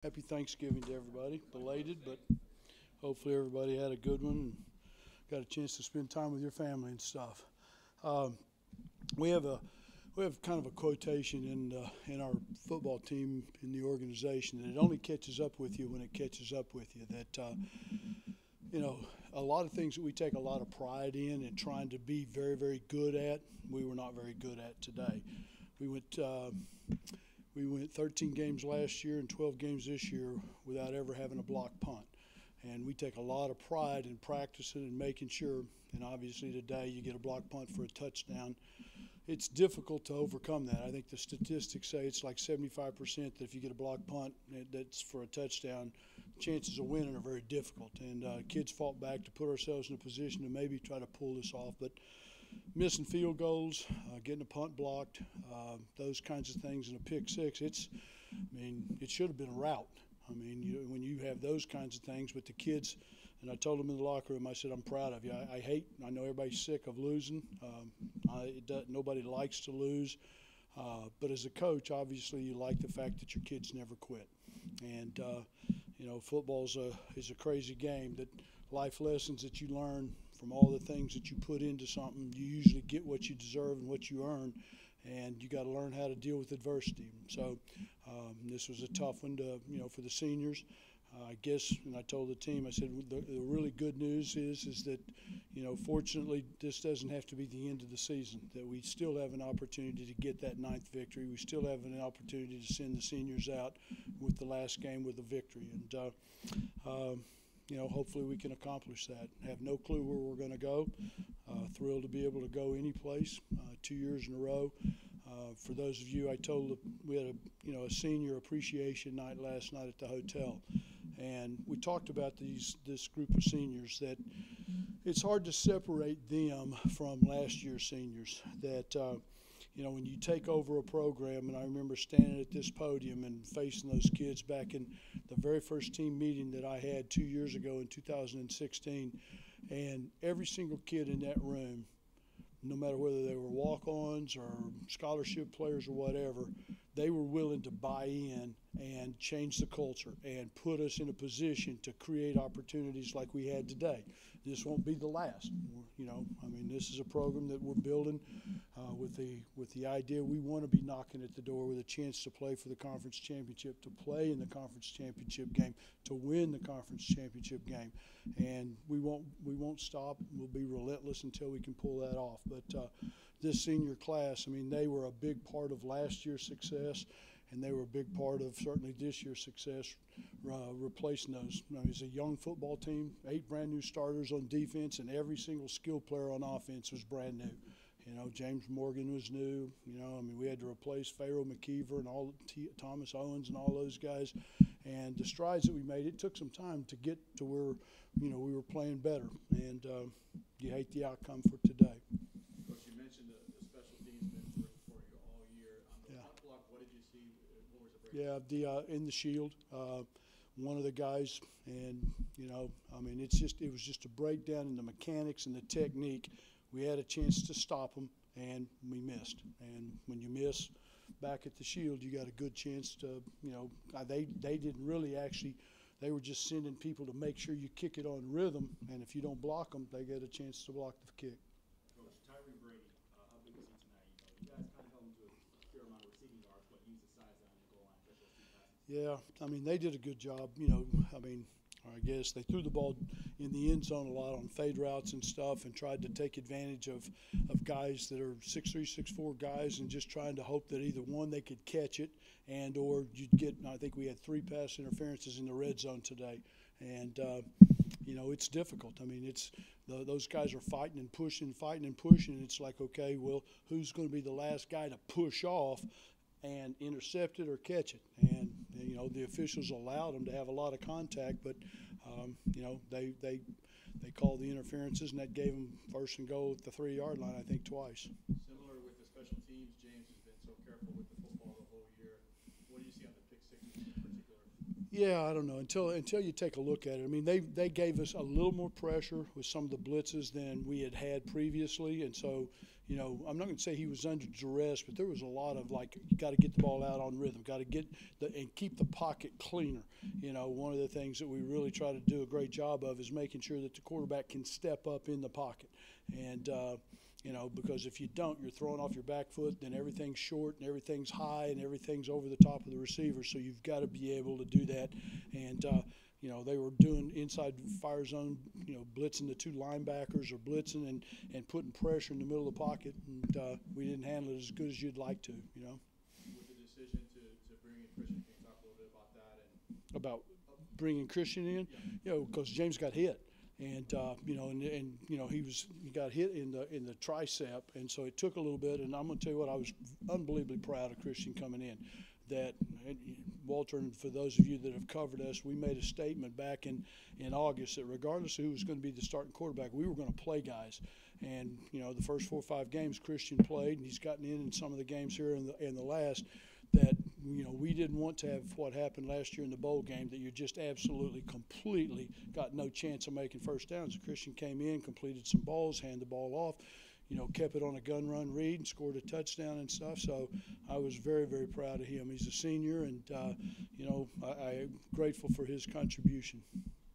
Happy Thanksgiving to everybody. Belated, but hopefully everybody had a good one and got a chance to spend time with your family and stuff. Um, we have kind of a quotation in our football team in the organization that it only catches up with you when it catches up with you. That you know, a lot of things that we take a lot of pride in and trying to be very, very good at, we were not very good at today. We went uh, we went 13 games last year and 12 games this year without ever having a blocked punt. And we take a lot of pride in practicing and making sure, and obviously today you get a blocked punt for a touchdown. It's difficult to overcome that. I think the statistics say it's like 75% that if you get a blocked punt that's for a touchdown, chances of winning are very difficult. And kids fought back to put ourselves in a position to maybe try to pull this off. But missing field goals, getting a punt blocked, those kinds of things, and a pick six, it should have been a rout. When you have those kinds of things, but the kids, and I told them in the locker room, I said, I'm proud of you. I know everybody's sick of losing. Nobody likes to lose. But as a coach, obviously you like the fact that your kids never quit. And, football is a crazy game, that life lessons that you learn from all the things that you put into something, you usually get what you deserve and what you earn. And you got to learn how to deal with adversity. So this was a tough one for the seniors. I guess, and I told the team, I said the really good news is that, fortunately, this doesn't have to be the end of the season. That we still have an opportunity to get that ninth victory. We still have an opportunity to send the seniors out with the last game with a victory. And hopefully we can accomplish that. Have no clue where we're going to go. Thrilled to be able to go any place 2 years in a row. For those of you, I told we had a senior appreciation night last night at the hotel, and we talked about this group of seniors that it's hard to separate them from last year's seniors. That when you take over a program, and I remember standing at this podium and facing those kids back in the very first team meeting that I had 2 years ago in 2016, and every single kid in that room, no matter whether they were walk-ons or scholarship players or whatever, they were willing to buy in and change the culture and put us in a position to create opportunities like we had today. This won't be the last. This is a program that we're building with the idea we want to be knocking at the door with a chance to play for the conference championship, to play in the conference championship game, to win the conference championship game, and we won't stop. We'll be relentless until we can pull that off. But this senior class, they were a big part of last year's success, and they were a big part of certainly this year's success, replacing those. It's a young football team, 8 brand new starters on defense, and every single skill player on offense was brand new. James Morgan was new. We had to replace Pharaoh McKeever and Thomas Owens and all those guys. And the strides that we made, it took some time to get to where, we were playing better. And you hate the outcome for today. Coach, you mentioned the special teams been for you all year. On the punt block, what did you see? What was the breakdown? Yeah, in the shield, one of the guys, and it was just a breakdown in the mechanics and the technique. We had a chance to stop them, and we missed. And when you miss back at the shield, you got a good chance to, they didn't really actually. They were just sending people to make sure you kick it on rhythm, and if you don't block them, they get a chance to block the kick. Coach, Tyree Brady, how big is he tonight? You guys kind of held him to a fair amount of receiving yards, but he used the size down in the goal line, especially those 2 passes. Yeah, they did a good job. I guess they threw the ball in the end zone a lot on fade routes and stuff, and tried to take advantage of guys that are 6'3", 6'4" guys, and just trying to hope that either one, they could catch it, and or you'd get. I think we had 3 pass interferences in the red zone today, and it's difficult. Those guys are fighting and pushing, and it's like, okay, well, who's going to be the last guy to push off and intercept it or catch it? And the officials allowed them to have a lot of contact, but they called the interferences, and that gave them first and goal at the 3-yard line, I think, twice. Similar with the special teams, James has been so careful with the football the whole year. What do you see on the pick sixes in particular? Yeah, I don't know. Until you take a look at it. They gave us a little more pressure with some of the blitzes than we had previously, and so I'm not going to say he was under duress, but there was a lot of like, you got to get the ball out on rhythm, got to get and keep the pocket cleaner. One of the things that we really try to do a great job of is making sure that the quarterback can step up in the pocket. And, because if you don't, you're throwing off your back foot, then everything's short and everything's high and everything's over the top of the receiver. So you've got to be able to do that. And, they were doing inside fire zone, blitzing the two linebackers or blitzing and putting pressure in the middle of the pocket. And we didn't handle it as good as you'd like to, With the decision to bring in Christian, can you talk a little bit about that? And about bringing Christian in, because James got hit. And he got hit in the tricep, and so it took a little bit. And I'm going to tell you what, I was unbelievably proud of Christian coming in. That Walter, and for those of you that have covered us, we made a statement back in August that regardless of who was going to be the starting quarterback, we were going to play guys. And the first 4 or 5 games Christian played, and he's gotten in some of the games here in the last. That we didn't want to have what happened last year in the bowl game, that you just absolutely, completely got no chance of making first downs. Christian came in, completed some balls, handed the ball off, kept it on a gun run read and scored a touchdown and stuff. So I was very, very proud of him. He's a senior, and I'm grateful for his contribution.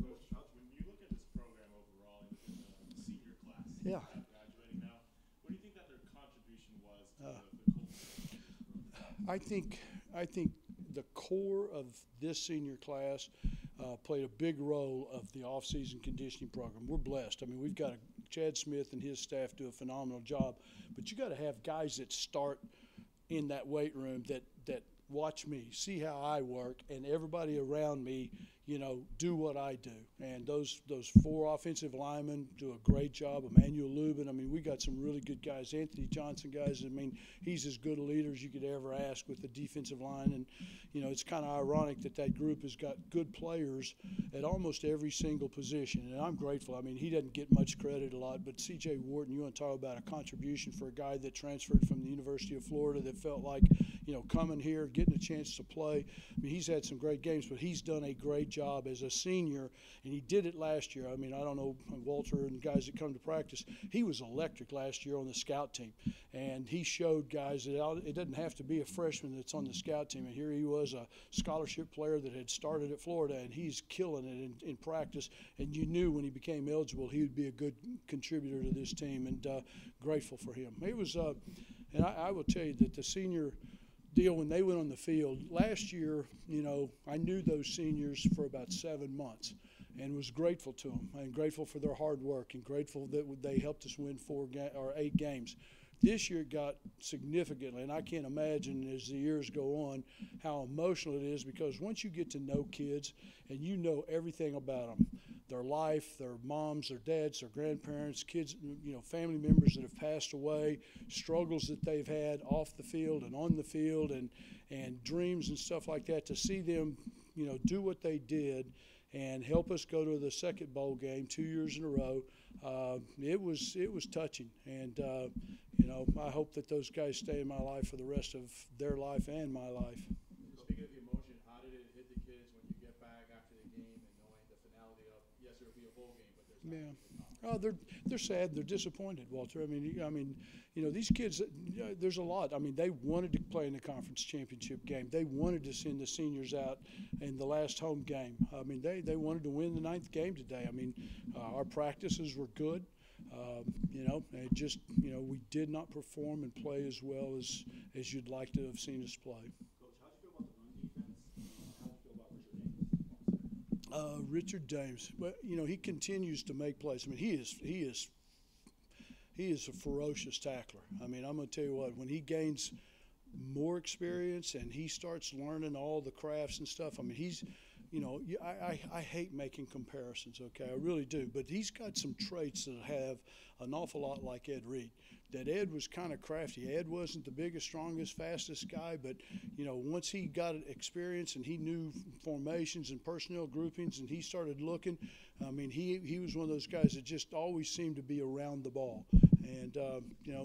Coach, when you look at this program overall, in the senior class, yeah, graduating now, what do you think that their contribution was to the culture? I think the core of this senior class played a big role of the off-season conditioning program. We're blessed. I mean, we've got Chad Smith and his staff do a phenomenal job, but you got to have guys that start in that weight room that watch me, see how I work, and everybody around me, do what I do. And those 4 offensive linemen do a great job. Emmanuel Lubin, I mean, we got some really good guys. Anthony Johnson, guys, I mean, he's as good a leader as you could ever ask with the defensive line. And, it's kind of ironic that group has got good players at almost every single position. And I'm grateful. I mean, he doesn't get much credit a lot, but C.J. Wharton, you want to talk about a contribution for a guy that transferred from the University of Florida that felt like, coming here, getting a chance to play. I mean, he's had some great games, but he's done a great job as a senior, and he did it last year. I mean, I don't know, Walter and guys that come to practice, he was electric last year on the scout team, and he showed guys that it doesn't have to be a freshman that's on the scout team. And here he was, a scholarship player that had started at Florida, and he's killing it in practice, and you knew when he became eligible he would be a good contributor to this team, and grateful for him. It was, and I will tell you that the senior deal, when they went on the field last year, I knew those seniors for about 7 months and was grateful to them and grateful for their hard work and grateful that they helped us win 8 games. This year it got significantly, and I can't imagine as the years go on how emotional it is, because once you get to know kids and you know everything about them, their life, their moms, their dads, their grandparents, kids, family members that have passed away, struggles that they've had off the field and on the field, and dreams and stuff like that, to see them, do what they did and help us go to the second bowl game 2 years in a row. It was touching, and I hope that those guys stay in my life for the rest of their life and my life. Speaking of the emotion, how did it hit the kids when you get back after the game and knowing the finality of, yes, it'll be a bowl game, but there's not. Oh, they're sad. They're disappointed, Walter. I mean, these kids. There's a lot. I mean, they wanted to play in the conference championship game. They wanted to send the seniors out in the last home game. I mean, they wanted to win the 9th game today. I mean, our practices were good. And just we did not perform and play as well as you'd like to have seen us play. Coach, how do you feel about the run defense? How do you feel about Richard Dames, well, he continues to make plays. I mean, he is a ferocious tackler. I mean, I'm going to tell you what, when he gains more experience and he starts learning all the crafts and stuff, I mean, he's, I hate making comparisons, okay, I really do, but he's got some traits that have an awful lot like Ed Reed. That Ed was kind of crafty. Ed wasn't the biggest, strongest, fastest guy, but, once he got experience and he knew formations and personnel groupings and he started looking, I mean, he was one of those guys that just always seemed to be around the ball. And,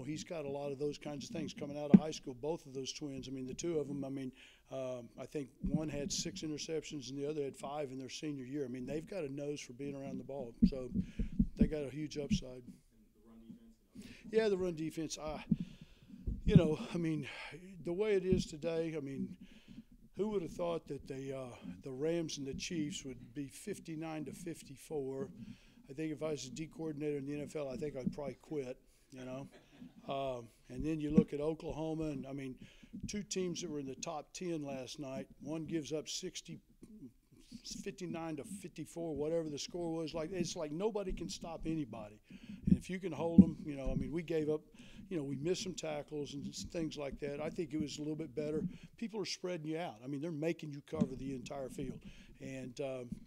he's got a lot of those kinds of things coming out of high school. Both of those twins, I mean, the two of them, I mean, I think one had 6 interceptions and the other had 5 in their senior year. I mean, they've got a nose for being around the ball. So they got a huge upside. the run defense? Yeah, the run defense. You know, I mean, the way it is today, I mean, who would have thought that the Rams and the Chiefs would be 59-54? I think if I was a D coordinator in the NFL, I think I'd probably quit, you know. And then you look at Oklahoma, and I mean, two teams that were in the top 10 last night. One gives up 59-54, whatever the score was. Like, it's like nobody can stop anybody. And if you can hold them, you know, I mean, we gave up, you know, we missed some tackles and things like that. I think it was a little bit better. People are spreading you out. I mean, they're making you cover the entire field. And,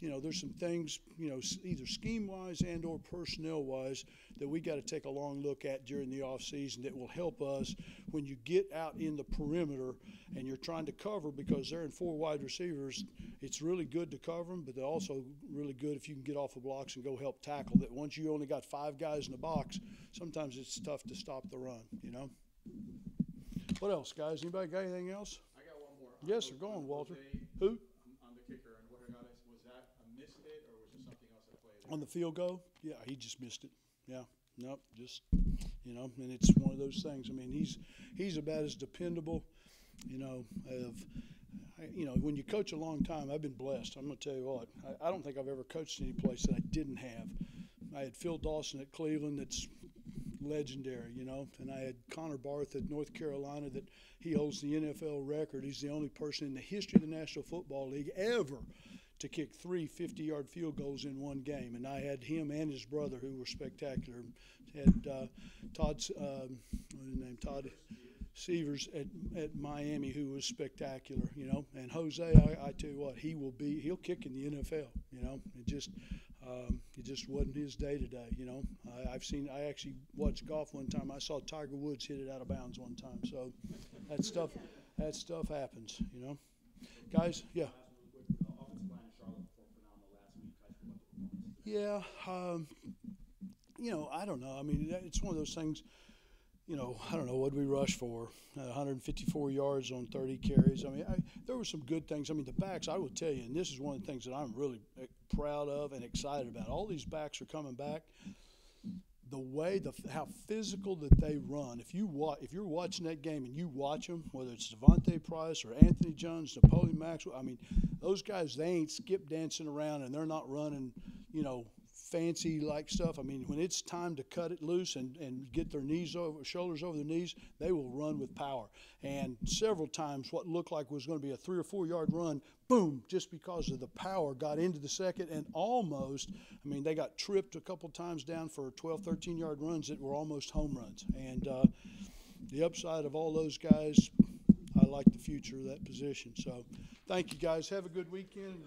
you know, there's some things, you know, either scheme-wise and or personnel-wise that we got to take a long look at during the offseason that will help us when you get out in the perimeter and you're trying to cover, because they're in four wide receivers. It's really good to cover them, but they're also really good if you can get off the blocks and go help tackle. That once you only got five guys in the box, sometimes it's tough to stop the run, you know. What else, guys? Anybody got anything else? I got one more. Yes, sir. Go on, Walter. Who? On the kicker, and what I got is, was that a missed hit or was there something else at play there? On the field goal? Yeah, he just missed it. Yeah. Nope, just, you know, and it's one of those things. I mean, he's about as dependable, you know, you know, when you coach a long time, I've been blessed. I'm going to tell you what, I don't think I've ever coached any place that I didn't have. I had Phil Dawson at Cleveland that's legendary, you know, and I had Connor Barth at North Carolina that he holds the NFL record. He's the only person in the history of the National Football League ever to kick 3 50-yard field goals in one game. And I had him and his brother who were spectacular. Had Todd Severs at Miami who was spectacular, you know. And Jose, I tell you what, he'll kick in the NFL, you know. It just wasn't his day today, you know. I actually watched golf one time. I saw Tiger Woods hit it out of bounds one time. So that stuff happens, you know. Guys, yeah. Yeah, you know, I don't know. I mean, it's one of those things, you know, I don't know what we rushed for, 154 yards on 30 carries. I mean, there were some good things. I mean, the backs, I will tell you, and this is one of the things that I'm really proud of and excited about. All these backs are coming back. The way, how physical that they run. If you're watching that game and you watch them, whether it's Devontae Price or Anthony Jones, Napoleon Maxwell, I mean, those guys, they ain't skip dancing around and they're not running, you know, fancy like stuff. I mean, when it's time to cut it loose and get their shoulders over their knees, they will run with power. And several times what looked like was going to be a 3 or 4 yard run, boom, just because of the power got into the second and almost, I mean, they got tripped a couple times down for 12, 13 yard runs that were almost home runs. And the upside of all those guys, I like the future of that position. So thank you guys. Have a good weekend.